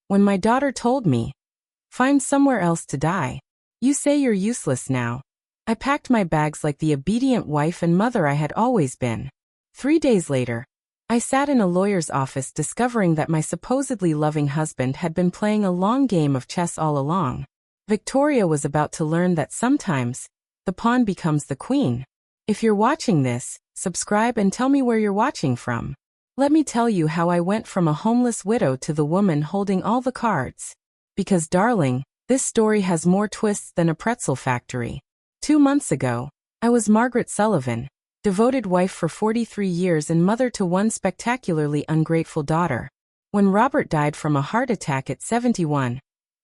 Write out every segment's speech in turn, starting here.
When my daughter told me, "Find somewhere else to die. You say you're useless now." I packed my bags like the obedient wife and mother I had always been. 3 days later, I sat in a lawyer's office discovering that my supposedly loving husband had been playing a long game of chess all along. Victoria was about to learn that sometimes, the pawn becomes the queen. If you're watching this, subscribe and tell me where you're watching from. Let me tell you how I went from a homeless widow to the woman holding all the cards. Because darling, this story has more twists than a pretzel factory. 2 months ago, I was Margaret Sullivan, devoted wife for 43 years and mother to one spectacularly ungrateful daughter. When Robert died from a heart attack at 71,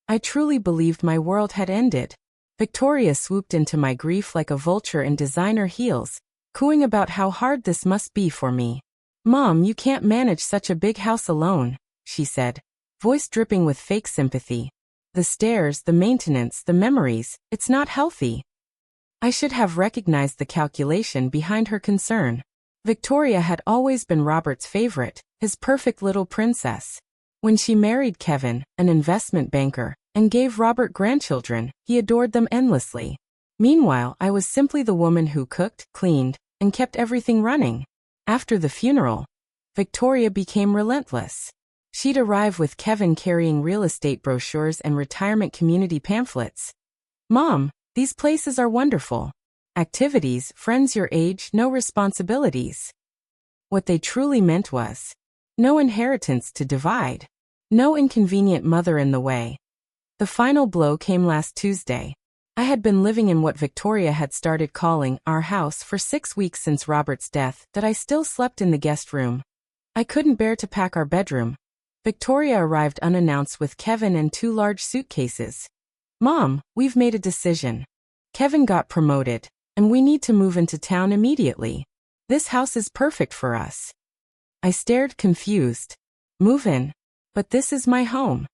I truly believed my world had ended. Victoria swooped into my grief like a vulture in designer heels, cooing about how hard this must be for me. "Mom, you can't manage such a big house alone," she said, voice dripping with fake sympathy. "The stairs, the maintenance, the memories, it's not healthy." I should have recognized the calculation behind her concern. Victoria had always been Robert's favorite, his perfect little princess. When she married Kevin, an investment banker, and gave Robert grandchildren, he adored them endlessly. Meanwhile, I was simply the woman who cooked, cleaned, and kept everything running. After the funeral, Victoria became relentless. She'd arrive with Kevin carrying real estate brochures and retirement community pamphlets. "Mom, these places are wonderful. Activities, friends your age, no responsibilities." What they truly meant was, no inheritance to divide. No inconvenient mother in the way. The final blow came last Tuesday. I had been living in what Victoria had started calling our house for 6 weeks since Robert's death, that I still slept in the guest room. I couldn't bear to pack our bedroom. Victoria arrived unannounced with Kevin and 2 large suitcases. "Mom, we've made a decision. Kevin got promoted, and we need to move into town immediately. This house is perfect for us." I stared confused. "Move in? But this is my home."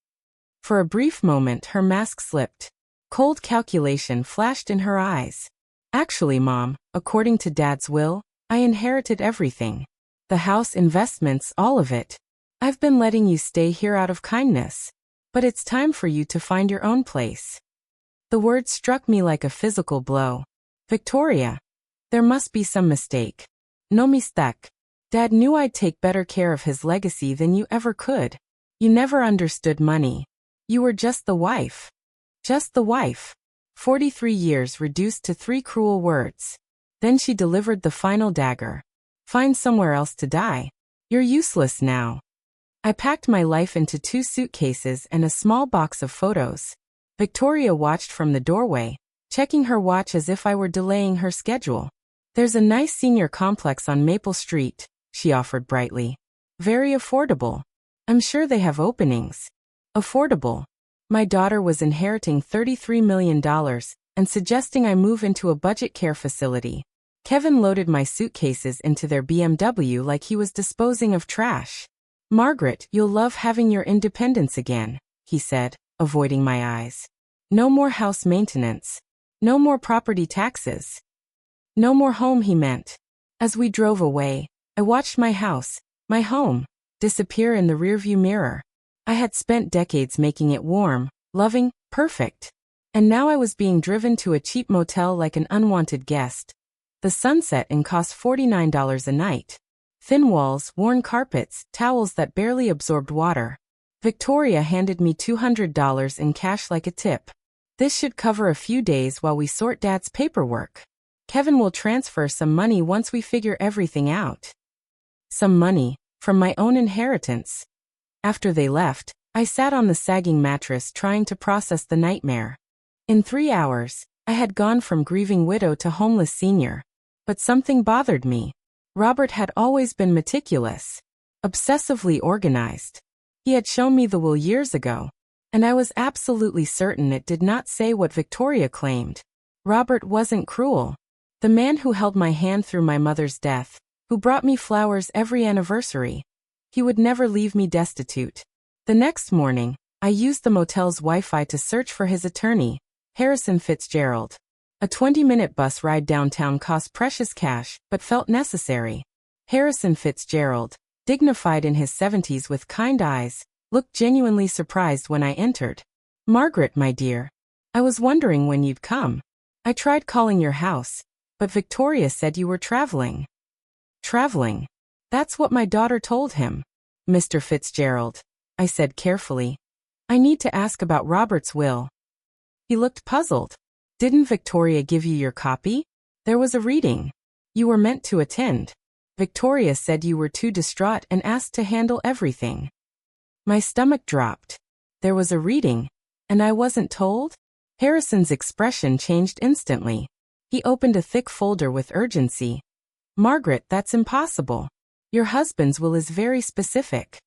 For a brief moment her mask slipped. Cold calculation flashed in her eyes. "Actually, Mom, according to Dad's will, I inherited everything. The house, investments, all of it. I've been letting you stay here out of kindness. But it's time for you to find your own place." The word struck me like a physical blow. "Victoria, there must be some mistake." "No mistake. Dad knew I'd take better care of his legacy than you ever could. You never understood money. You were just the wife. Just the wife." 43 years reduced to 3 cruel words. Then she delivered the final dagger. "Find somewhere else to die. You're useless now." I packed my life into 2 suitcases and a small box of photos. Victoria watched from the doorway, checking her watch as if I were delaying her schedule. "There's a nice senior complex on Maple Street," she offered brightly. "Very affordable. I'm sure they have openings." Affordable. My daughter was inheriting $33 million and suggesting I move into a budget care facility. Kevin loaded my suitcases into their BMW like he was disposing of trash. "Margaret, you'll love having your independence again," he said, avoiding my eyes. "No more house maintenance. No more property taxes. No more home," he meant. As we drove away, I watched my house, my home, disappear in the rearview mirror. I had spent decades making it warm, loving, perfect. And now I was being driven to a cheap motel like an unwanted guest. The Sunset Inn cost $49 a night. Thin walls, worn carpets, towels that barely absorbed water. Victoria handed me $200 in cash like a tip. "This should cover a few days while we sort Dad's paperwork. Kevin will transfer some money once we figure everything out." Some money, from my own inheritance. After they left, I sat on the sagging mattress trying to process the nightmare. In 3 hours, I had gone from grieving widow to homeless senior. But something bothered me. Robert had always been meticulous, obsessively organized. He had shown me the will years ago, and I was absolutely certain it did not say what Victoria claimed. Robert wasn't cruel. The man who held my hand through my mother's death, who brought me flowers every anniversary. He would never leave me destitute. The next morning, I used the motel's Wi-Fi to search for his attorney, Harrison Fitzgerald. A 20-minute bus ride downtown cost precious cash, but felt necessary. Harrison Fitzgerald, dignified in his 70s with kind eyes, looked genuinely surprised when I entered. "Margaret, my dear. I was wondering when you'd come. I tried calling your house, but Victoria said you were traveling." "Traveling? That's what my daughter told him, Mr. Fitzgerald," I said carefully. "I need to ask about Robert's will." He looked puzzled. "Didn't Victoria give you your copy? There was a reading. You were meant to attend. Victoria said you were too distraught and asked to handle everything." My stomach dropped. There was a reading, and I wasn't told? Harrison's expression changed instantly. He opened a thick folder with urgency. "Margaret, that's impossible. Your husband's will is very specific."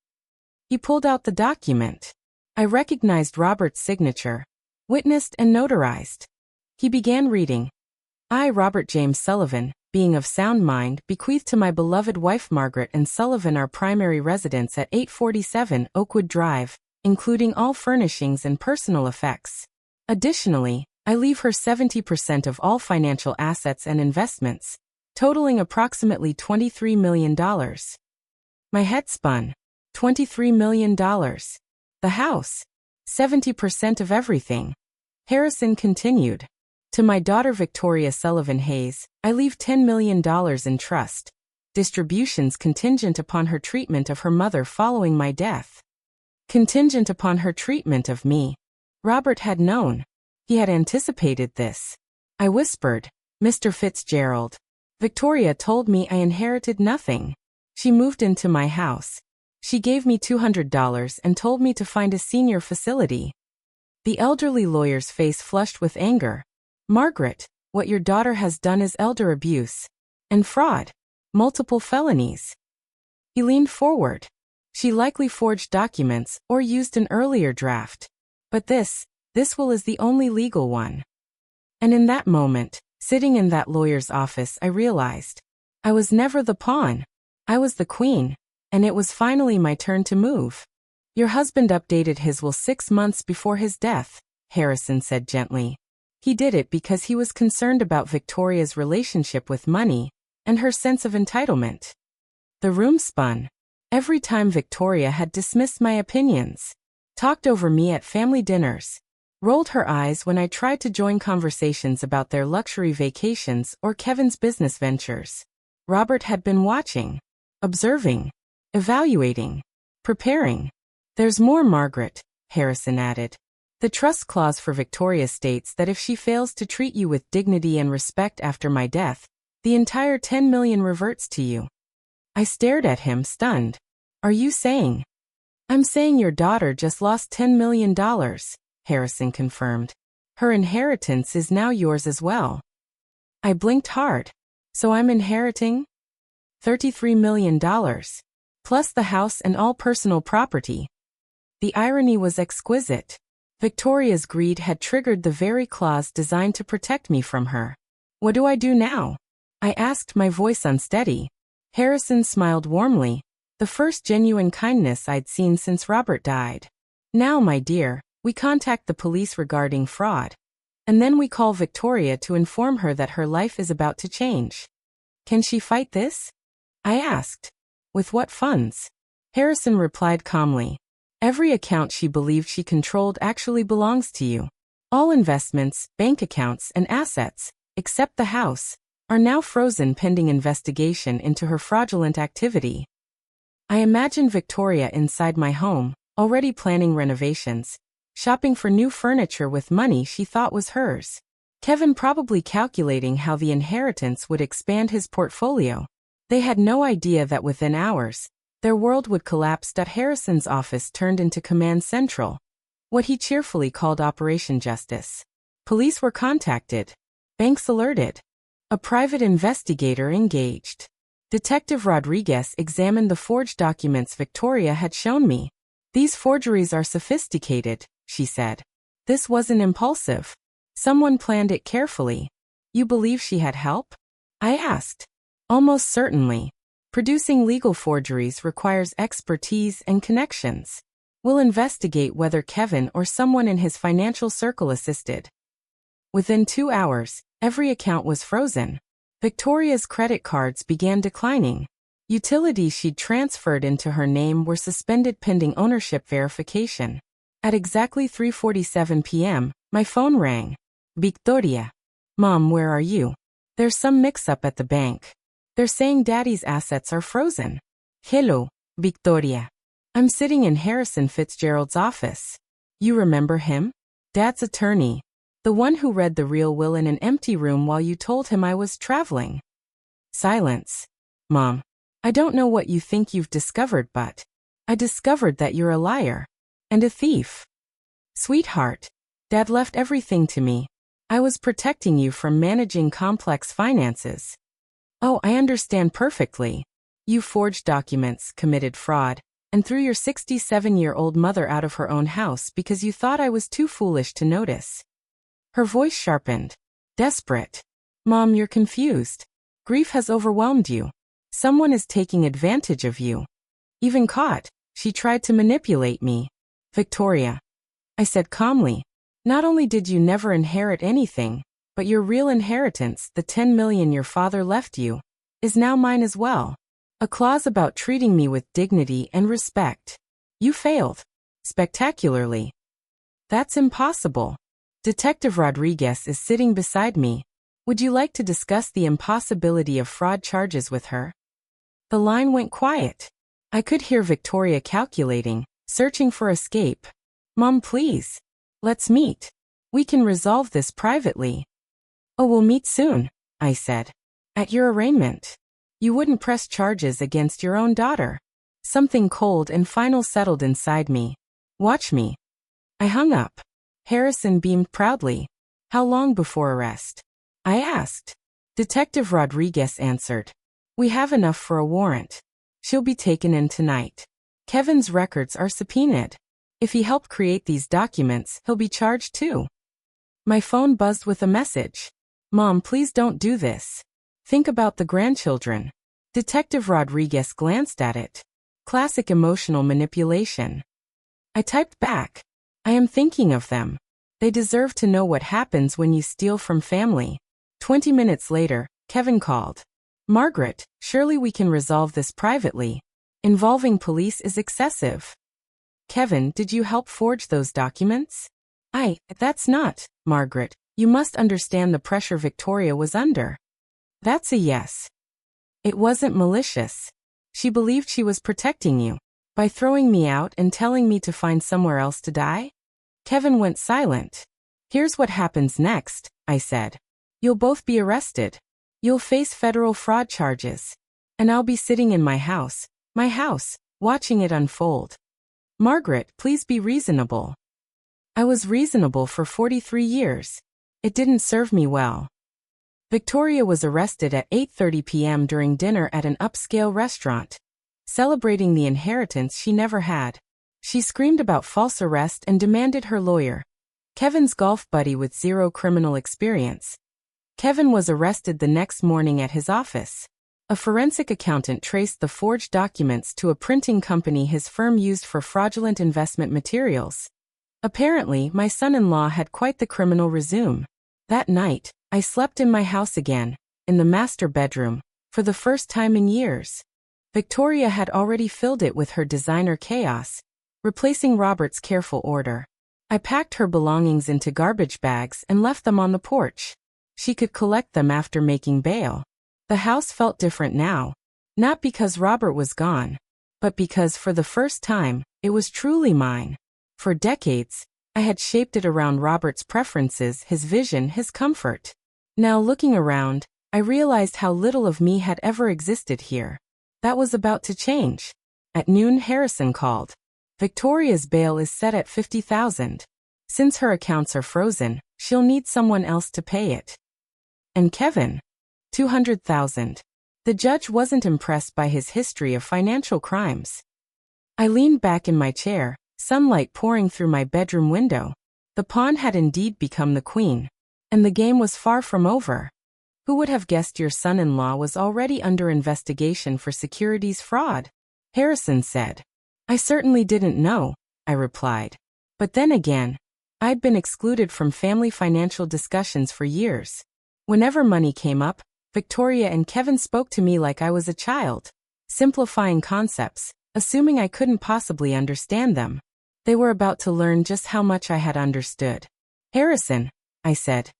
He pulled out the document. I recognized Robert's signature, witnessed and notarized. He began reading. "I, Robert James Sullivan, being of sound mind, bequeath to my beloved wife Margaret and Sullivan our primary residence at 847 Oakwood Drive, including all furnishings and personal effects. Additionally, I leave her 70% of all financial assets and investments, totaling approximately $23 million. My head spun. $23 million. The house. 70% of everything. Harrison continued. "To my daughter Victoria Sullivan Hayes, I leave $10 million in trust. Distributions contingent upon her treatment of her mother following my death." Contingent upon her treatment of me. Robert had known. He had anticipated this. I whispered, "Mr. Fitzgerald. Victoria told me I inherited nothing. She moved into my house. She gave me $200 and told me to find a senior facility." The elderly lawyer's face flushed with anger. "Margaret, what your daughter has done is elder abuse and fraud. Multiple felonies." He leaned forward. "She likely forged documents or used an earlier draft. But this will is the only legal one." And in that moment, sitting in that lawyer's office, I realized I was never the pawn. I was the queen, and it was finally my turn to move. "Your husband updated his will 6 months before his death," Harrison said gently. "He did it because he was concerned about Victoria's relationship with money and her sense of entitlement." The room spun. Every time Victoria had dismissed my opinions, talked over me at family dinners, rolled her eyes when I tried to join conversations about their luxury vacations or Kevin's business ventures, Robert had been watching, observing, evaluating, preparing. "There's more, Margaret," Harrison added. "The trust clause for Victoria states that if she fails to treat you with dignity and respect after my death, the entire $10 million reverts to you." I stared at him, stunned. "Are you saying?" "I'm saying your daughter just lost $10 million, Harrison confirmed. "Her inheritance is now yours as well." I blinked hard. "So I'm inheriting $33 million, plus the house and all personal property." The irony was exquisite. Victoria's greed had triggered the very clause designed to protect me from her. "What do I do now?" I asked, my voice unsteady. Harrison smiled warmly, the first genuine kindness I'd seen since Robert died. "Now, my dear, we contact the police regarding fraud. And then we call Victoria to inform her that her life is about to change." "Can she fight this?" I asked. "With what funds?" Harrison replied calmly. "Every account she believed she controlled actually belongs to you. All investments, bank accounts, and assets, except the house, are now frozen pending investigation into her fraudulent activity." I imagine Victoria inside my home, already planning renovations, shopping for new furniture with money she thought was hers. Kevin probably calculating how the inheritance would expand his portfolio. They had no idea that within hours, their world would collapse. Harrison's office turned into Command Central, what he cheerfully called Operation Justice. Police were contacted. Banks alerted. A private investigator engaged. Detective Rodriguez examined the forged documents Victoria had shown me. "These forgeries are sophisticated," she said. "This wasn't impulsive. Someone planned it carefully." "You believe she had help?" I asked. "Almost certainly. Producing legal forgeries requires expertise and connections. We'll investigate whether Kevin or someone in his financial circle assisted." Within 2 hours, every account was frozen. Victoria's credit cards began declining. Utilities she'd transferred into her name were suspended pending ownership verification. At exactly 3:47 p.m., my phone rang. Victoria. Mom, where are you? There's some mix-up at the bank. They're saying Daddy's assets are frozen. Hello, Victoria. I'm sitting in Harrison Fitzgerald's office. You remember him? Dad's attorney. The one who read the real will in an empty room while you told him I was traveling. Silence. Mom. I don't know what you think you've discovered, but I discovered that you're a liar. And a thief. Sweetheart. Dad left everything to me. I was protecting you from managing complex finances. Oh, I understand perfectly. You forged documents, committed fraud, and threw your 67-year-old mother out of her own house because you thought I was too foolish to notice. Her voice sharpened. Desperate. Mom, you're confused. Grief has overwhelmed you. Someone is taking advantage of you. Even caught, she tried to manipulate me. Victoria. I said calmly. Not only did you never inherit anything, but your real inheritance, the 10 million your father left you, is now mine as well. A clause about treating me with dignity and respect. You failed. Spectacularly. That's impossible. Detective Rodriguez is sitting beside me. Would you like to discuss the impossibility of fraud charges with her? The line went quiet. I could hear Victoria calculating, searching for escape. Mom, please. Let's meet. We can resolve this privately. Oh, we'll meet soon, I said. At your arraignment. You wouldn't press charges against your own daughter. Something cold and final settled inside me. Watch me. I hung up. Harrison beamed proudly. How long before arrest? I asked. Detective Rodriguez answered. We have enough for a warrant. She'll be taken in tonight. Kevin's records are subpoenaed. If he helped create these documents, he'll be charged too. My phone buzzed with a message. Mom, please don't do this. Think about the grandchildren. Detective Rodriguez glanced at it. Classic emotional manipulation. I typed back. I am thinking of them. They deserve to know what happens when you steal from family. 20 minutes later, Kevin called. Margaret, surely we can resolve this privately. Involving police is excessive. Kevin, did you help forge those documents? That's not, Margaret. You must understand the pressure Victoria was under. That's a yes. It wasn't malicious. She believed she was protecting you. By throwing me out and telling me to find somewhere else to die? Kevin went silent. Here's what happens next, I said. You'll both be arrested. You'll face federal fraud charges. And I'll be sitting in my house, watching it unfold. Margaret, please be reasonable. I was reasonable for 43 years. It didn't serve me well. Victoria was arrested at 8:30 p.m. during dinner at an upscale restaurant, celebrating the inheritance she never had. She screamed about false arrest and demanded her lawyer, Kevin's golf buddy with zero criminal experience. Kevin was arrested the next morning at his office. A forensic accountant traced the forged documents to a printing company his firm used for fraudulent investment materials. Apparently, my son-in-law had quite the criminal resume. That night, I slept in my house again, in the master bedroom, for the first time in years. Victoria had already filled it with her designer chaos, replacing Robert's careful order. I packed her belongings into garbage bags and left them on the porch. She could collect them after making bail. The house felt different now, not because Robert was gone, but because for the first time, it was truly mine. For decades, I had shaped it around Robert's preferences, his vision, his comfort. Now looking around, I realized how little of me had ever existed here. That was about to change. At noon, Harrison called. Victoria's bail is set at $50,000. Since her accounts are frozen, she'll need someone else to pay it. And Kevin? $200,000. The judge wasn't impressed by his history of financial crimes. I leaned back in my chair, sunlight pouring through my bedroom window. The pawn had indeed become the queen. And the game was far from over. Who would have guessed your son-in-law was already under investigation for securities fraud? Harrison said. I certainly didn't know, I replied. But then again, I'd been excluded from family financial discussions for years. Whenever money came up, Victoria and Kevin spoke to me like I was a child. simplifying concepts, assuming I couldn't possibly understand them. They were about to learn just how much I had understood. Harrison, I said.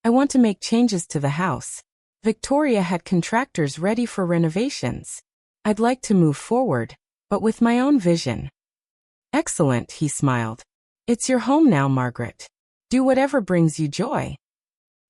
I want to make changes to the house. Victoria had contractors ready for renovations. I'd like to move forward, but with my own vision. Excellent, he smiled. It's your home now, Margaret. Do whatever brings you joy.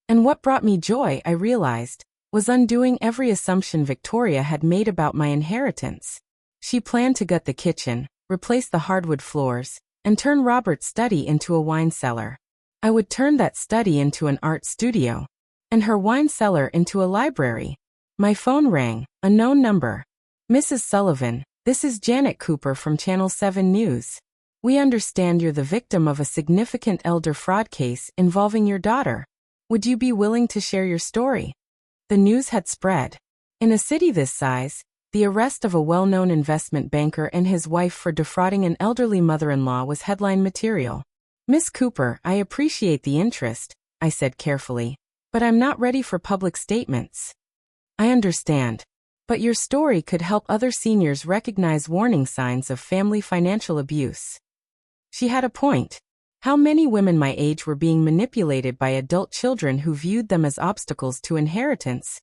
And what brought me joy, I realized, was undoing every assumption Victoria had made about my inheritance. She planned to gut the kitchen, replace the hardwood floors, and turn Robert's study into a wine cellar. I would turn that study into an art studio, and her wine cellar into a library. My phone rang, a known number. Mrs. Sullivan, this is Janet Cooper from Channel 7 News. We understand you're the victim of a significant elder fraud case involving your daughter. Would you be willing to share your story? The news had spread. In a city this size, the arrest of a well-known investment banker and his wife for defrauding an elderly mother-in-law was headline material. Miss Cooper, I appreciate the interest, I said carefully, but I'm not ready for public statements. I understand. But your story could help other seniors recognize warning signs of family financial abuse. She had a point. How many women my age were being manipulated by adult children who viewed them as obstacles to inheritance?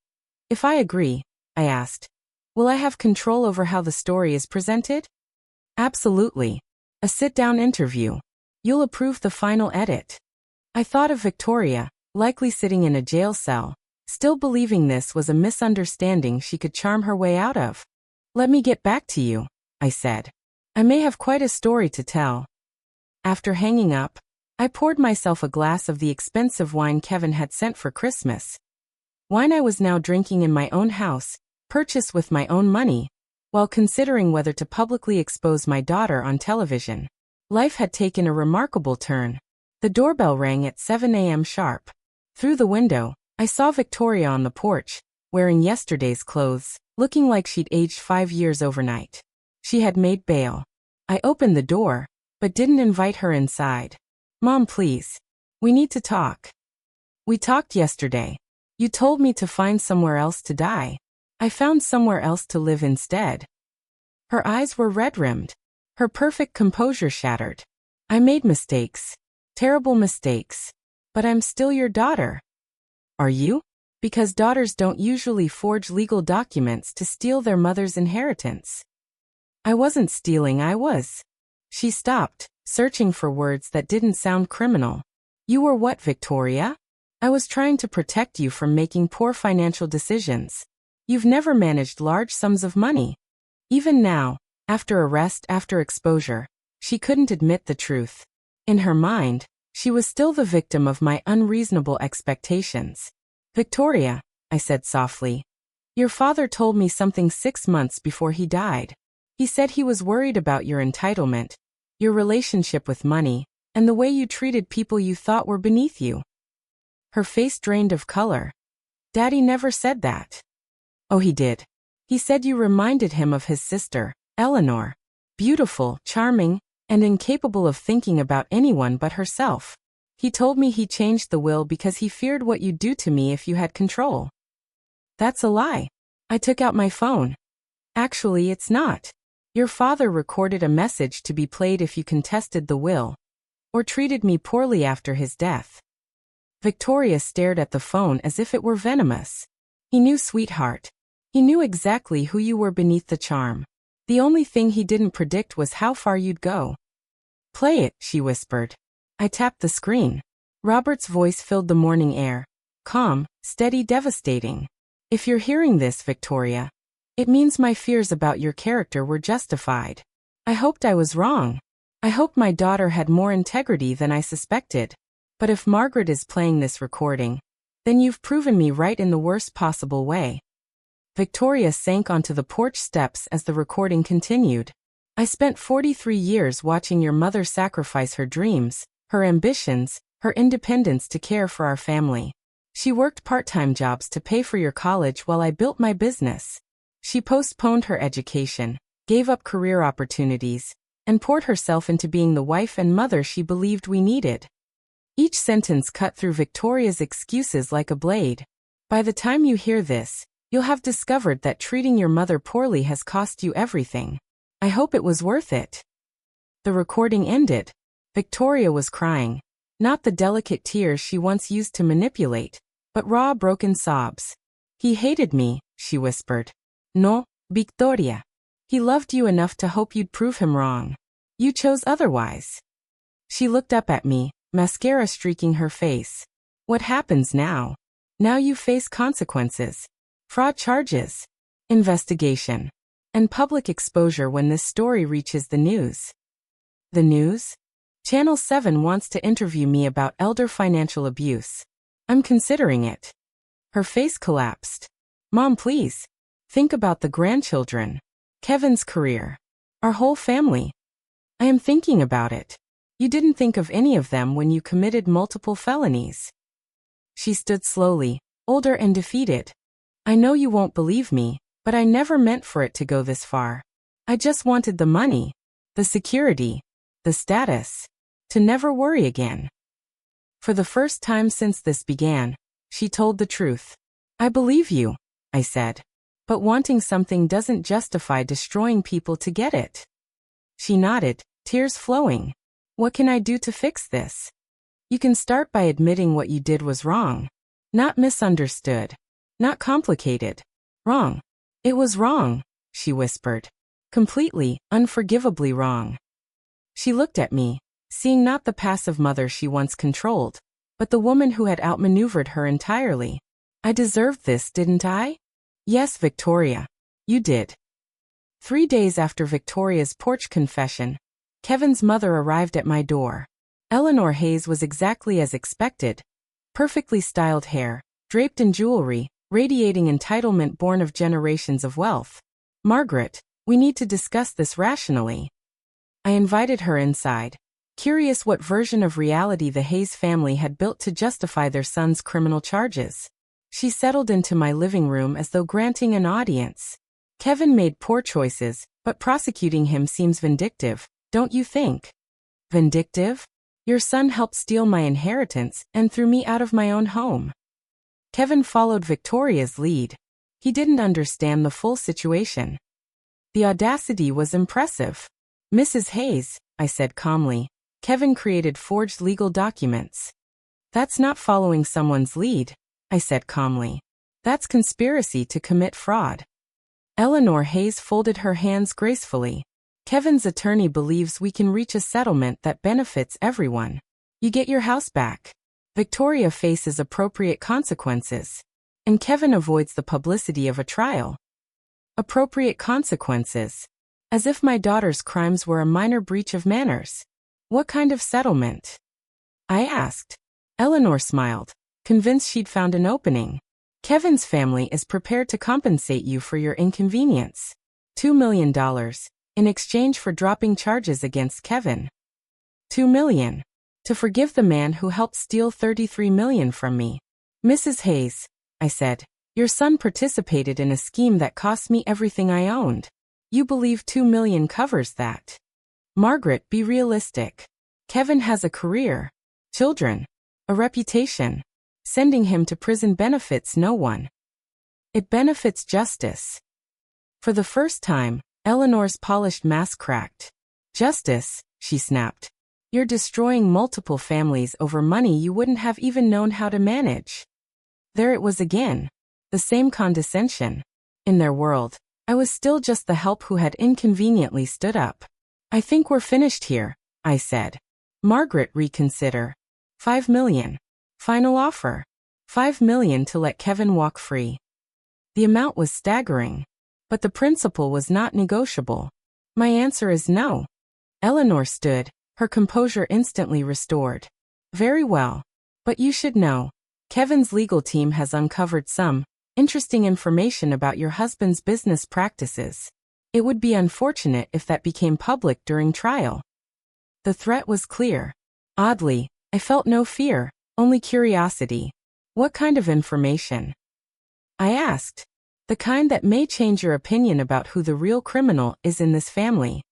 If I agree, I asked, will I have control over how the story is presented? Absolutely. A sit-down interview. You'll approve the final edit. I thought of Victoria, likely sitting in a jail cell, still believing this was a misunderstanding she could charm her way out of. Let me get back to you, I said. I may have quite a story to tell. After hanging up, I poured myself a glass of the expensive wine Kevin had sent for Christmas. Wine I was now drinking in my own house, purchased with my own money, while considering whether to publicly expose my daughter on television. Life had taken a remarkable turn. The doorbell rang at 7 a.m. sharp. Through the window, I saw Victoria on the porch, wearing yesterday's clothes, looking like she'd aged 5 years overnight. She had made bail. I opened the door, but didn't invite her inside. Mom, please. We need to talk. We talked yesterday. You told me to find somewhere else to die. I found somewhere else to live instead. Her eyes were red-rimmed. Her perfect composure shattered. I made mistakes. Terrible mistakes. But I'm still your daughter. Are you? Because daughters don't usually forge legal documents to steal their mother's inheritance. I wasn't stealing, I was. She stopped, searching for words that didn't sound criminal. You were what, Victoria? I was trying to protect you from making poor financial decisions. You've never managed large sums of money. Even now, after arrest, after exposure, she couldn't admit the truth. In her mind, she was still the victim of my unreasonable expectations. Victoria, I said softly, your father told me something 6 months before he died. He said he was worried about your entitlement, your relationship with money, and the way you treated people you thought were beneath you. Her face drained of color. Daddy never said that. Oh, he did. He said you reminded him of his sister, Eleanor. Beautiful, charming, and incapable of thinking about anyone but herself. He told me he changed the will because he feared what you'd do to me if you had control. That's a lie. I took out my phone. Actually, it's not. Your father recorded a message to be played if you contested the will, or treated me poorly after his death. Victoria stared at the phone as if it were venomous. He knew, sweetheart. He knew exactly who you were beneath the charm. The only thing he didn't predict was how far you'd go. Play it, she whispered. I tapped the screen. Robert's voice filled the morning air. Calm, steady, devastating. If you're hearing this, Victoria, it means my fears about your character were justified. I hoped I was wrong. I hoped my daughter had more integrity than I suspected. But if Margaret is playing this recording, then you've proven me right in the worst possible way. Victoria sank onto the porch steps as the recording continued. I spent 43 years watching your mother sacrifice her dreams, her ambitions, her independence to care for our family. She worked part-time jobs to pay for your college while I built my business. She postponed her education, gave up career opportunities, and poured herself into being the wife and mother she believed we needed. Each sentence cut through Victoria's excuses like a blade. By the time you hear this, You'll have discovered that treating your mother poorly has cost you everything. I hope it was worth it." The recording ended. Victoria was crying. Not the delicate tears she once used to manipulate, but raw, broken sobs. "He hated me," she whispered. "No, Victoria. He loved you enough to hope you'd prove him wrong. You chose otherwise." She looked up at me, mascara streaking her face. "What happens now? Now you face consequences. Fraud charges, investigation, and public exposure when this story reaches the news." "The news?" "Channel 7 wants to interview me about elder financial abuse. I'm considering it." Her face collapsed. "Mom, please. Think about the grandchildren. Kevin's career. Our whole family." "I am thinking about it. You didn't think of any of them when you committed multiple felonies." She stood slowly, older and defeated. "I know you won't believe me, but I never meant for it to go this far. I just wanted the money, the security, the status, to never worry again." For the first time since this began, she told the truth. "I believe you," I said. "But wanting something doesn't justify destroying people to get it." She nodded, tears flowing. "What can I do to fix this?" "You can start by admitting what you did was wrong. Not misunderstood. Not complicated. Wrong. It was wrong," she whispered. "Completely, unforgivably wrong." She looked at me, seeing not the passive mother she once controlled, but the woman who had outmaneuvered her entirely. "I deserved this, didn't I?" "Yes, Victoria. You did." 3 days after Victoria's porch confession, Kevin's mother arrived at my door. Eleanor Hayes was exactly as expected. Perfectly styled hair, draped in jewelry, radiating entitlement born of generations of wealth. "Margaret, we need to discuss this rationally." I invited her inside, curious what version of reality the Hayes family had built to justify their son's criminal charges. She settled into my living room as though granting an audience. "Kevin made poor choices, but prosecuting him seems vindictive, don't you think?" "Vindictive? Your son helped steal my inheritance and threw me out of my own home." Kevin followed Victoria's lead. He didn't understand the full situation. The audacity was impressive. "Mrs. Hayes," I said calmly, "Kevin created forged legal documents." "That's not following someone's lead," I said calmly. "That's conspiracy to commit fraud." Eleanor Hayes folded her hands gracefully. "Kevin's attorney believes we can reach a settlement that benefits everyone. You get your house back. Victoria faces appropriate consequences. And Kevin avoids the publicity of a trial." Appropriate consequences. As if my daughter's crimes were a minor breach of manners. "What kind of settlement?" I asked. Eleanor smiled, convinced she'd found an opening. "Kevin's family is prepared to compensate you for your inconvenience. $2 million, in exchange for dropping charges against Kevin. $2 million. To forgive the man who helped steal $33 million from me." "Mrs. Hayes," I said, "your son participated in a scheme that cost me everything I owned. You believe $2 million covers that?" "Margaret, be realistic. Kevin has a career, children, a reputation. Sending him to prison benefits no one. It benefits justice." For the first time, Eleanor's polished mask cracked. "Justice," she snapped. "You're destroying multiple families over money you wouldn't have even known how to manage." There it was again. The same condescension. In their world, I was still just the help who had inconveniently stood up. "I think we're finished here," I said. "Margaret, reconsider. $5 million. Final offer. $5 million to let Kevin walk free." The amount was staggering. But the principle was not negotiable. "My answer is no." Eleanor stood, her composure instantly restored. "Very well. But you should know. Kevin's legal team has uncovered some interesting information about your husband's business practices. It would be unfortunate if that became public during trial." The threat was clear. Oddly, I felt no fear, only curiosity. "What kind of information?" I asked. "The kind that may change your opinion about who the real criminal is in this family."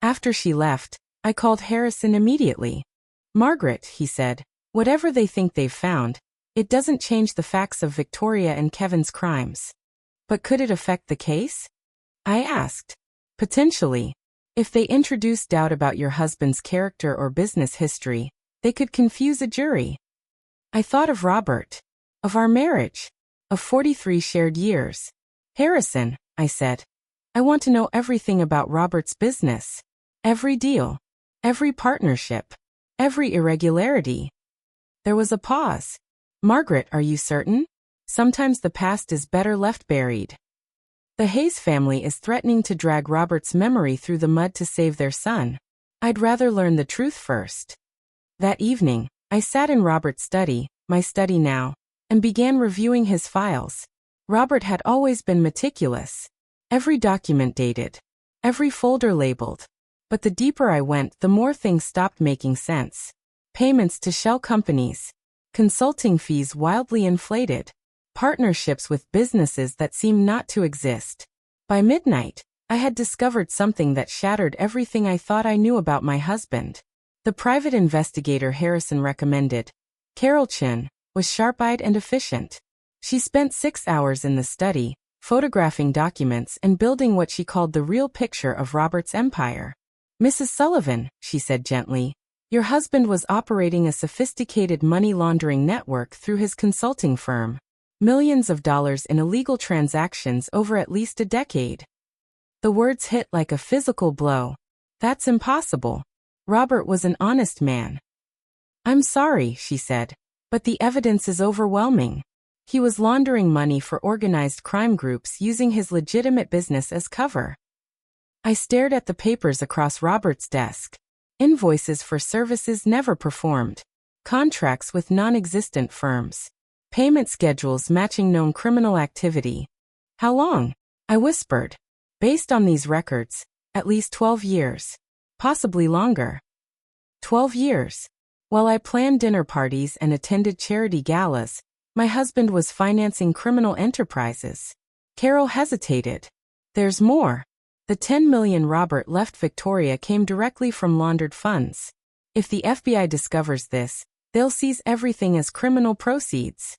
After she left, I called Harrison immediately. "Margaret," he said, "whatever they think they've found, it doesn't change the facts of Victoria and Kevin's crimes. But could it affect the case? I asked. Potentially. If they introduce doubt about your husband's character or business history, they could confuse a jury. I thought of Robert. Of our marriage. Of 43 shared years. Harrison, I said. I want to know everything about Robert's business. Every deal. Every partnership. Every irregularity. There was a pause. Margaret, are you certain? Sometimes the past is better left buried. The Hayes family is threatening to drag Robert's memory through the mud to save their son. I'd rather learn the truth first. That evening, I sat in Robert's study, my study now, and began reviewing his files. Robert had always been meticulous. Every document dated. Every folder labeled. But the deeper I went, the more things stopped making sense. Payments to shell companies. Consulting fees wildly inflated. Partnerships with businesses that seemed not to exist. By midnight, I had discovered something that shattered everything I thought I knew about my husband. The private investigator Harrison recommended, Carol Chin, was sharp-eyed and efficient. She spent 6 hours in the study, photographing documents and building what she called the real picture of Robert's empire. Mrs. Sullivan, she said gently, your husband was operating a sophisticated money laundering network through his consulting firm. Millions of dollars in illegal transactions over at least a decade. The words hit like a physical blow. That's impossible. Robert was an honest man. I'm sorry, she said, but the evidence is overwhelming. He was laundering money for organized crime groups using his legitimate business as cover. I stared at the papers across Robert's desk. Invoices for services never performed. Contracts with non-existent firms. Payment schedules matching known criminal activity. How long? I whispered. Based on these records, at least 12 years. Possibly longer. 12 years. While I planned dinner parties and attended charity galas, my husband was financing criminal enterprises. Carol hesitated. There's more. The $10 million Robert left Victoria came directly from laundered funds. If the FBI discovers this, they'll seize everything as criminal proceeds.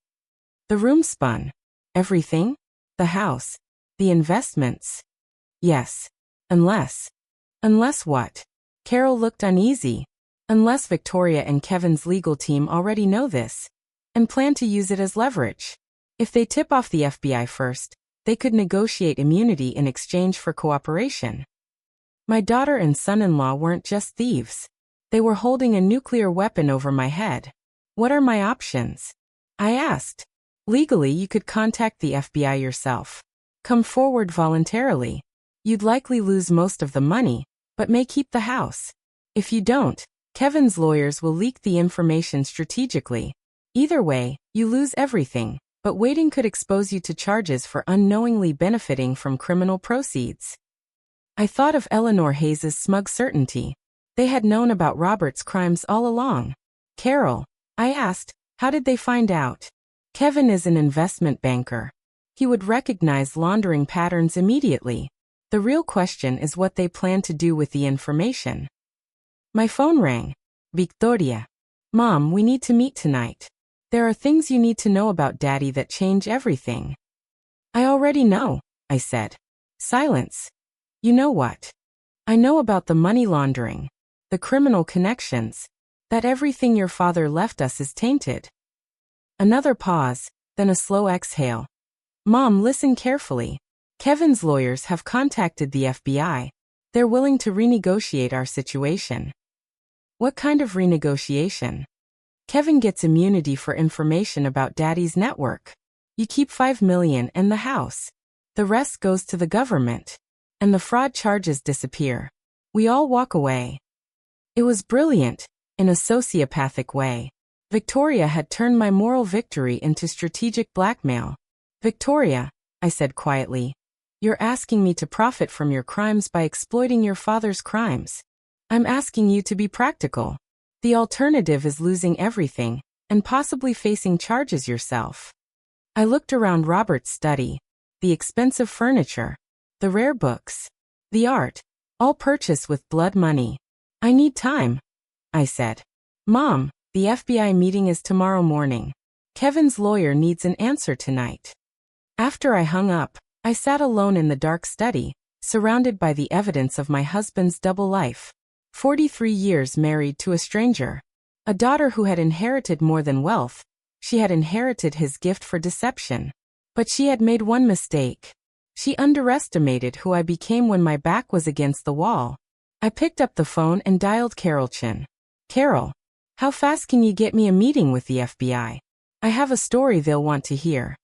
The room spun. Everything? The house? The investments? Yes. Unless. Unless what? Carol looked uneasy. Unless Victoria and Kevin's legal team already know this and plan to use it as leverage. If they tip off the FBI first, they could negotiate immunity in exchange for cooperation. My daughter and son-in-law weren't just thieves. They were holding a nuclear weapon over my head. What are my options? I asked. Legally, you could contact the FBI yourself. Come forward voluntarily. You'd likely lose most of the money, but may keep the house. If you don't, Kevin's lawyers will leak the information strategically. Either way, you lose everything, but waiting could expose you to charges for unknowingly benefiting from criminal proceeds. I thought of Eleanor Hayes's smug certainty. They had known about Robert's crimes all along. Carol, I asked, how did they find out? Kevin is an investment banker. He would recognize laundering patterns immediately. The real question is what they plan to do with the information. My phone rang. Victoria. Mom, we need to meet tonight. There are things you need to know about Daddy that change everything. I already know, I said. Silence. You know what? I know about the money laundering, the criminal connections, that everything your father left us is tainted. Another pause, then a slow exhale. Mom, listen carefully. Kevin's lawyers have contacted the FBI. They're willing to renegotiate our situation. What kind of renegotiation? Kevin gets immunity for information about Daddy's network. You keep $5 million and the house. The rest goes to the government. And the fraud charges disappear. We all walk away. It was brilliant, in a sociopathic way. Victoria had turned my moral victory into strategic blackmail. Victoria, I said quietly, you're asking me to profit from your crimes by exploiting your father's crimes. I'm asking you to be practical. The alternative is losing everything, and possibly facing charges yourself. I looked around Robert's study. The expensive furniture. The rare books. The art. All purchased with blood money. I need time, I said. Mom, the FBI meeting is tomorrow morning. Kevin's lawyer needs an answer tonight. After I hung up, I sat alone in the dark study, surrounded by the evidence of my husband's double life. 43 years married to a stranger. A daughter who had inherited more than wealth. She had inherited his gift for deception. But she had made one mistake. She underestimated who I became when my back was against the wall. I picked up the phone and dialed Carol Chin. Carol, how fast can you get me a meeting with the FBI? I have a story they'll want to hear.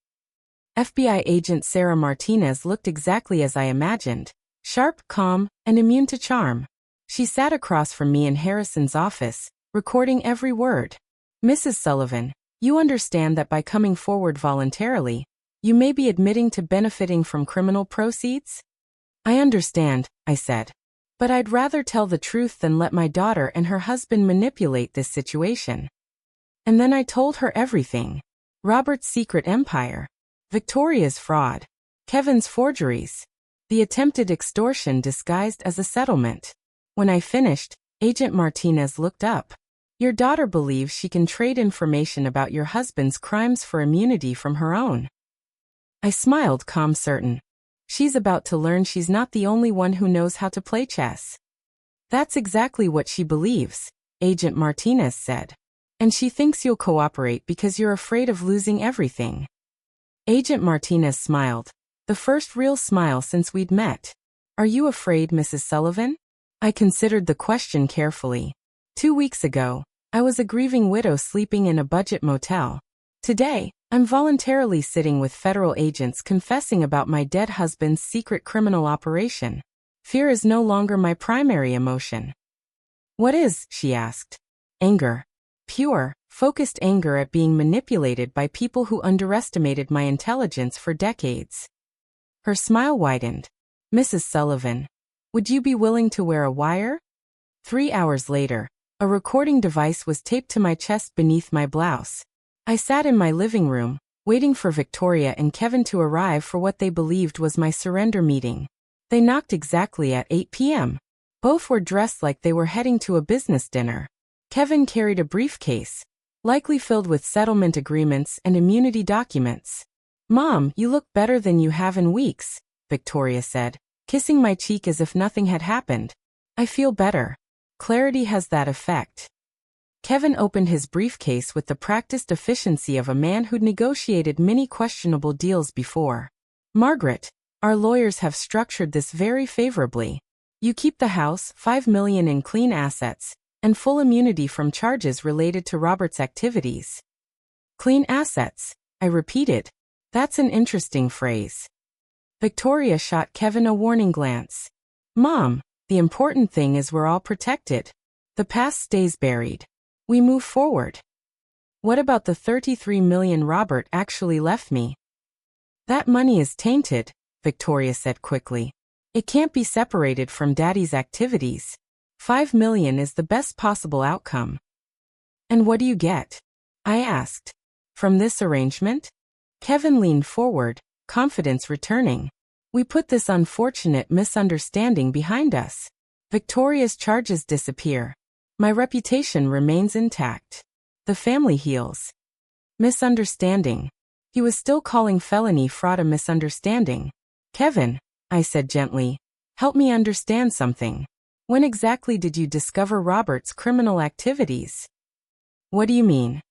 FBI agent Sarah Martinez looked exactly as I imagined, sharp, calm, and immune to charm. She sat across from me in Harrison's office, recording every word. Mrs. Sullivan, you understand that by coming forward voluntarily, you may be admitting to benefiting from criminal proceeds? I understand, I said. But I'd rather tell the truth than let my daughter and her husband manipulate this situation. And then I told her everything. Robert's secret empire. Victoria's fraud. Kevin's forgeries. The attempted extortion disguised as a settlement. When I finished, Agent Martinez looked up. Your daughter believes she can trade information about your husband's crimes for immunity from her own. I smiled, calm, certain. She's about to learn she's not the only one who knows how to play chess. That's exactly what she believes, Agent Martinez said. And she thinks you'll cooperate because you're afraid of losing everything. Agent Martinez smiled, the first real smile since we'd met. Are you afraid, Mrs. Sullivan? I considered the question carefully. 2 weeks ago, I was a grieving widow sleeping in a budget motel. Today, I'm voluntarily sitting with federal agents confessing about my dead husband's secret criminal operation. Fear is no longer my primary emotion. What is? She asked. Anger. Pure, focused anger at being manipulated by people who underestimated my intelligence for decades. Her smile widened. Mrs. Sullivan, would you be willing to wear a wire? 3 hours later, a recording device was taped to my chest beneath my blouse. I sat in my living room, waiting for Victoria and Kevin to arrive for what they believed was my surrender meeting. They knocked exactly at 8 p.m. Both were dressed like they were heading to a business dinner. Kevin carried a briefcase, likely filled with settlement agreements and immunity documents. Mom, you look better than you have in weeks, Victoria said, kissing my cheek as if nothing had happened. I feel better. Clarity has that effect. Kevin opened his briefcase with the practiced efficiency of a man who'd negotiated many questionable deals before. Margaret, our lawyers have structured this very favorably. You keep the house, $5 million in clean assets, and full immunity from charges related to Robert's activities. Clean assets, I repeated. That's an interesting phrase. Victoria shot Kevin a warning glance. Mom, the important thing is we're all protected. The past stays buried. We move forward. What about the $33 million Robert actually left me? That money is tainted, Victoria said quickly. It can't be separated from Daddy's activities. $5 million is the best possible outcome. And what do you get? I asked. From this arrangement? Kevin leaned forward, confidence returning. We put this unfortunate misunderstanding behind us. Victoria's charges disappear. My reputation remains intact. The family heals. Misunderstanding. He was still calling felony fraud a misunderstanding. Kevin, I said gently, help me understand something. When exactly did you discover Robert's criminal activities? What do you mean?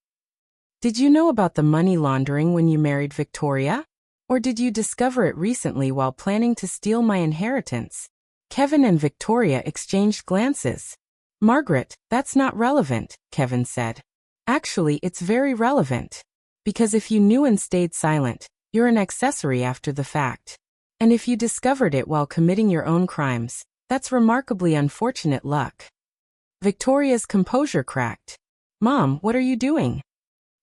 Did you know about the money laundering when you married Victoria? Or did you discover it recently while planning to steal my inheritance? Kevin and Victoria exchanged glances. Margaret, that's not relevant, Kevin said. Actually, it's very relevant. Because if you knew and stayed silent, you're an accessory after the fact. And if you discovered it while committing your own crimes, that's remarkably unfortunate luck. Victoria's composure cracked. Mom, what are you doing?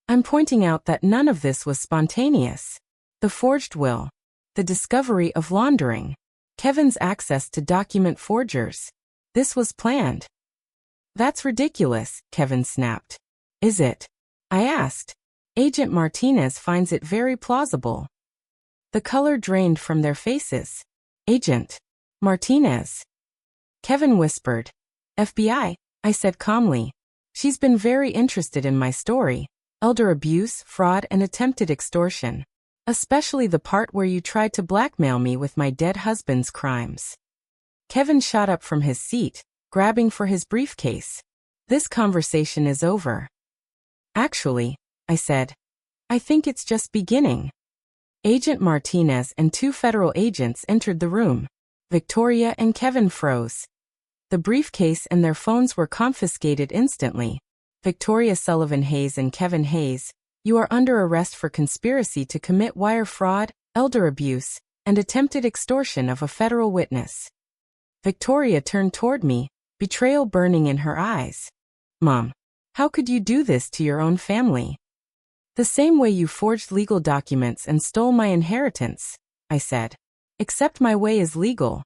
I'm pointing out that none of this was spontaneous. The forged will. The discovery of laundering. Kevin's access to document forgers. This was planned. That's ridiculous, Kevin snapped. Is it? I asked. Agent Martinez finds it very plausible. The color drained from their faces. Agent Martinez. Kevin whispered. FBI, I said calmly. She's been very interested in my story. Elder abuse, fraud, and attempted extortion. Especially the part where you tried to blackmail me with my dead husband's crimes. Kevin shot up from his seat, grabbing for his briefcase. This conversation is over. Actually, I said, I think it's just beginning. Agent Martinez and 2 federal agents entered the room. Victoria and Kevin froze. The briefcase and their phones were confiscated instantly. Victoria Sullivan Hayes and Kevin Hayes, you are under arrest for conspiracy to commit wire fraud, elder abuse, and attempted extortion of a federal witness. Victoria turned toward me, betrayal burning in her eyes. Mom, how could you do this to your own family? The same way you forged legal documents and stole my inheritance, I said. Except my way is legal.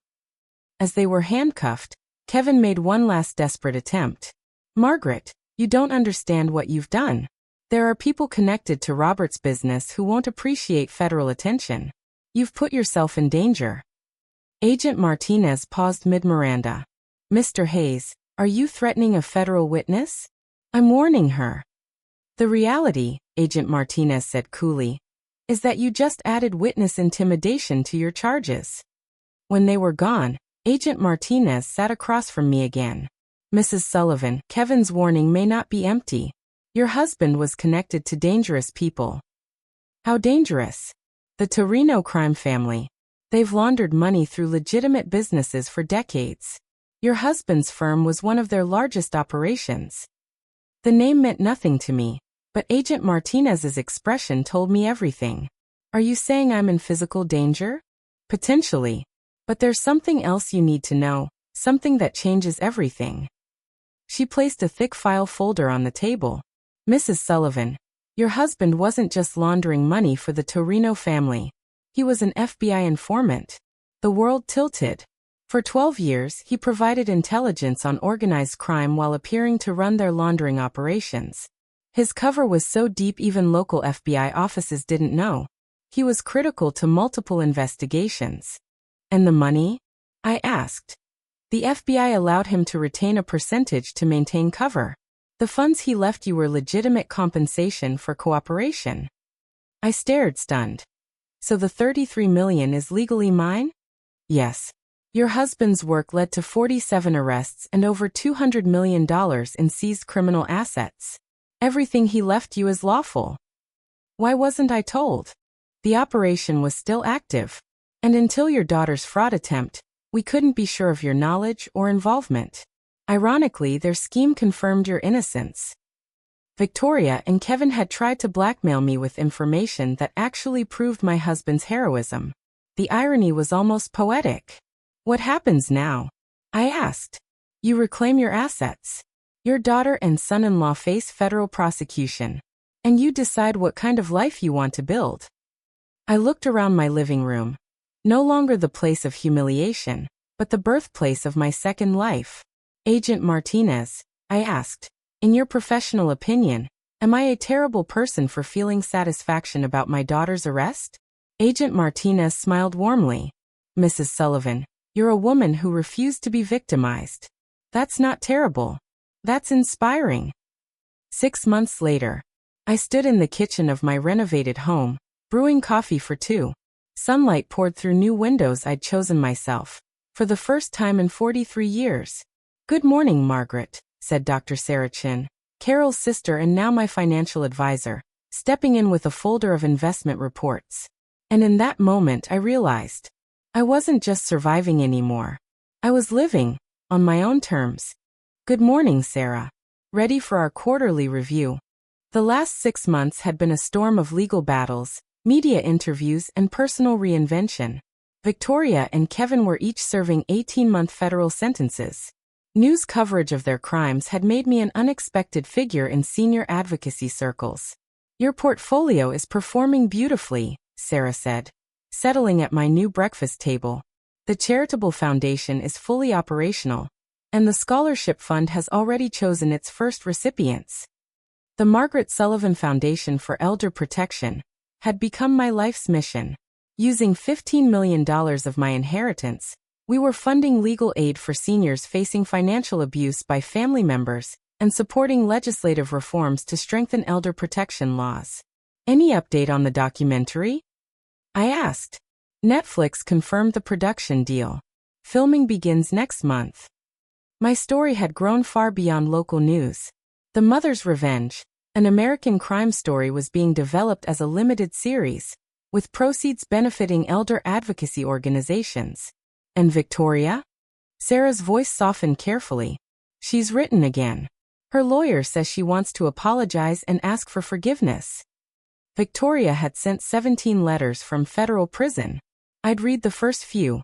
As they were handcuffed, Kevin made one last desperate attempt. Margaret, you don't understand what you've done. There are people connected to Robert's business who won't appreciate federal attention. You've put yourself in danger. Agent Martinez paused mid-Miranda. Mr. Hayes, are you threatening a federal witness? I'm warning her. The reality, Agent Martinez said coolly, is that you just added witness intimidation to your charges. When they were gone, Agent Martinez sat across from me again. Mrs. Sullivan, Kevin's warning may not be empty. Your husband was connected to dangerous people. How dangerous? The Torino crime family. They've laundered money through legitimate businesses for decades. Your husband's firm was one of their largest operations. The name meant nothing to me, but Agent Martinez's expression told me everything. Are you saying I'm in physical danger? Potentially. But there's something else you need to know, something that changes everything. She placed a thick file folder on the table. Mrs. Sullivan, your husband wasn't just laundering money for the Torino family. He was an FBI informant. The world tilted. For 12 years, he provided intelligence on organized crime while appearing to run their laundering operations. His cover was so deep even local FBI offices didn't know. He was critical to multiple investigations. And the money? I asked. The FBI allowed him to retain a percentage to maintain cover. The funds he left you were legitimate compensation for cooperation. I stared stunned. So the $33 million is legally mine? Yes. Your husband's work led to 47 arrests and over $200 million in seized criminal assets. Everything he left you is lawful. Why wasn't I told? The operation was still active. And until your daughter's fraud attempt, we couldn't be sure of your knowledge or involvement. Ironically, their scheme confirmed your innocence. Victoria and Kevin had tried to blackmail me with information that actually proved my husband's heroism. The irony was almost poetic. What happens now? I asked. You reclaim your assets. Your daughter and son-in-law face federal prosecution. And you decide what kind of life you want to build. I looked around my living room. No longer the place of humiliation, but the birthplace of my second life. Agent Martinez, I asked, in your professional opinion, am I a terrible person for feeling satisfaction about my daughter's arrest? Agent Martinez smiled warmly. Mrs. Sullivan, you're a woman who refused to be victimized. That's not terrible. That's inspiring. 6 months later, I stood in the kitchen of my renovated home, brewing coffee for 2. Sunlight poured through new windows I'd chosen myself, for the first time in 43 years. Good morning, Margaret, said Dr. Sarah Chin, Carol's sister and now my financial advisor, stepping in with a folder of investment reports. And in that moment I realized, I wasn't just surviving anymore. I was living, on my own terms. Good morning, Sarah. Ready for our quarterly review. The last 6 months had been a storm of legal battles, media interviews and personal reinvention. Victoria and Kevin were each serving 18-month federal sentences. News coverage of their crimes had made me an unexpected figure in senior advocacy circles. Your portfolio is performing beautifully, Sarah said, settling at my new breakfast table. The charitable foundation is fully operational, and the scholarship fund has already chosen its first recipients. The Margaret Sullivan Foundation for Elder Protection had become my life's mission. Using $15 million of my inheritance, we were funding legal aid for seniors facing financial abuse by family members and supporting legislative reforms to strengthen elder protection laws. Any update on the documentary? I asked. Netflix confirmed the production deal. Filming begins next month. My story had grown far beyond local news. The Mother's Revenge, an American crime story, was being developed as a limited series, with proceeds benefiting elder advocacy organizations. And Victoria? Sarah's voice softened carefully. She's written again. Her lawyer says she wants to apologize and ask for forgiveness. Victoria had sent 17 letters from federal prison. I'd read the first few,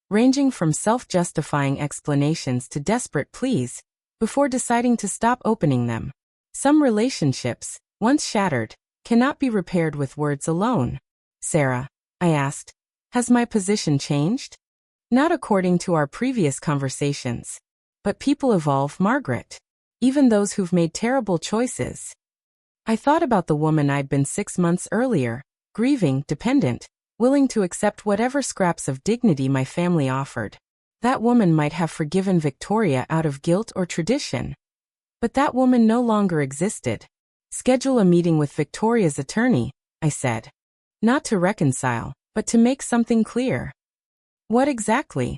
ranging from self-justifying explanations to desperate pleas, before deciding to stop opening them. Some relationships, once shattered, cannot be repaired with words alone. Sarah, I asked, has my position changed? Not according to our previous conversations. But people evolve, Margaret. Even those who've made terrible choices. I thought about the woman I'd been 6 months earlier, grieving, dependent, willing to accept whatever scraps of dignity my family offered. That woman might have forgiven Victoria out of guilt or tradition. But that woman no longer existed. Schedule a meeting with Victoria's attorney, I said. Not to reconcile, but to make something clear. What exactly?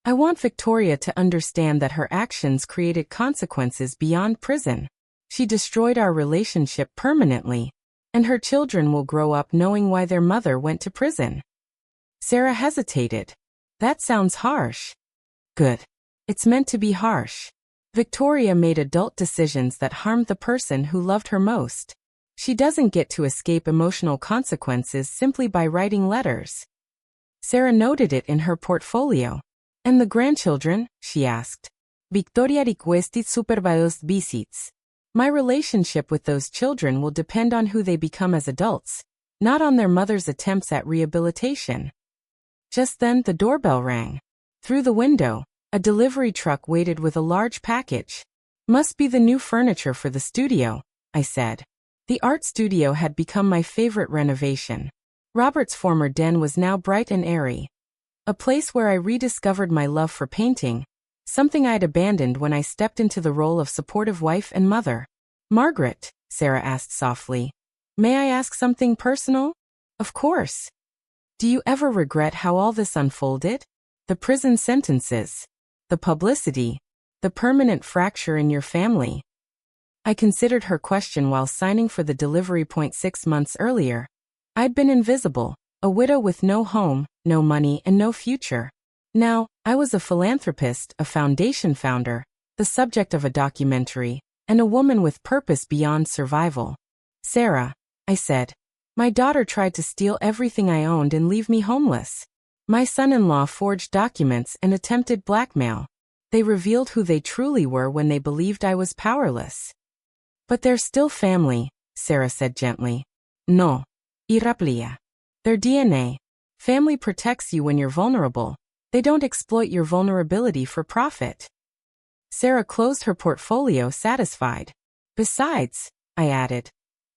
I want Victoria to understand that her actions created consequences beyond prison. She destroyed our relationship permanently, and her children will grow up knowing why their mother went to prison. Sarah hesitated. That sounds harsh. Good. It's meant to be harsh. Victoria made adult decisions that harmed the person who loved her most. She doesn't get to escape emotional consequences simply by writing letters. Sarah noted it in her portfolio. And the grandchildren? She asked. Victoria requested supervised visits. My relationship with those children will depend on who they become as adults, not on their mother's attempts at rehabilitation. Just then the doorbell rang. Through the window, a delivery truck waited with a large package. Must be the new furniture for the studio, I said. The art studio had become my favorite renovation. Robert's former den was now bright and airy. A place where I rediscovered my love for painting, something I'd abandoned when I stepped into the role of supportive wife and mother. Margaret, Sarah asked softly, may I ask something personal? Of course. Do you ever regret how all this unfolded? The prison sentences, the publicity, the permanent fracture in your family. I considered her question while signing for the delivery point 6 months earlier. I'd been invisible, a widow with no home, no money, and no future. Now, I was a philanthropist, a foundation founder, the subject of a documentary, and a woman with purpose beyond survival. Sarah, I said, my daughter tried to steal everything I owned and leave me homeless. My son-in-law forged documents and attempted blackmail. They revealed who they truly were when they believed I was powerless. But they're still family, Sarah said gently. No. Iraplia. Their DNA. Family protects you when you're vulnerable. They don't exploit your vulnerability for profit. Sarah closed her portfolio satisfied. Besides, I added,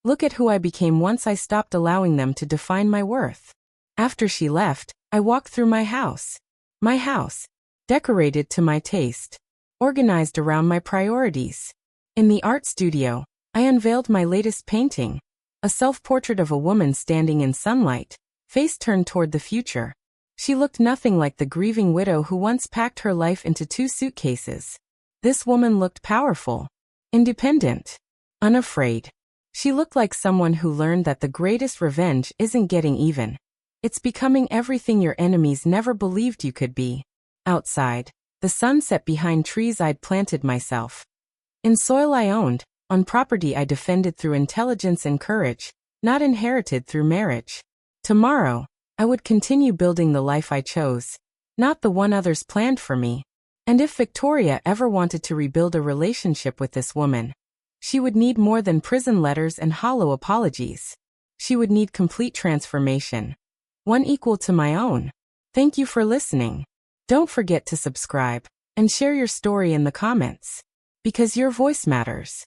look at who I became once I stopped allowing them to define my worth. After she left, I walked through my house. My house, decorated to my taste, organized around my priorities. In the art studio, I unveiled my latest painting, a self-portrait of a woman standing in sunlight, face turned toward the future. She looked nothing like the grieving widow who once packed her life into 2 suitcases. This woman looked powerful, independent, unafraid. She looked like someone who learned that the greatest revenge isn't getting even. It's becoming everything your enemies never believed you could be. Outside, the sun set behind trees I'd planted myself. In soil I owned, on property I defended through intelligence and courage, not inherited through marriage. Tomorrow, I would continue building the life I chose, not the one others planned for me. And if Victoria ever wanted to rebuild a relationship with this woman, she would need more than prison letters and hollow apologies. She would need complete transformation, one equal to my own. Thank you for listening. Don't forget to subscribe and share your story in the comments, because your voice matters.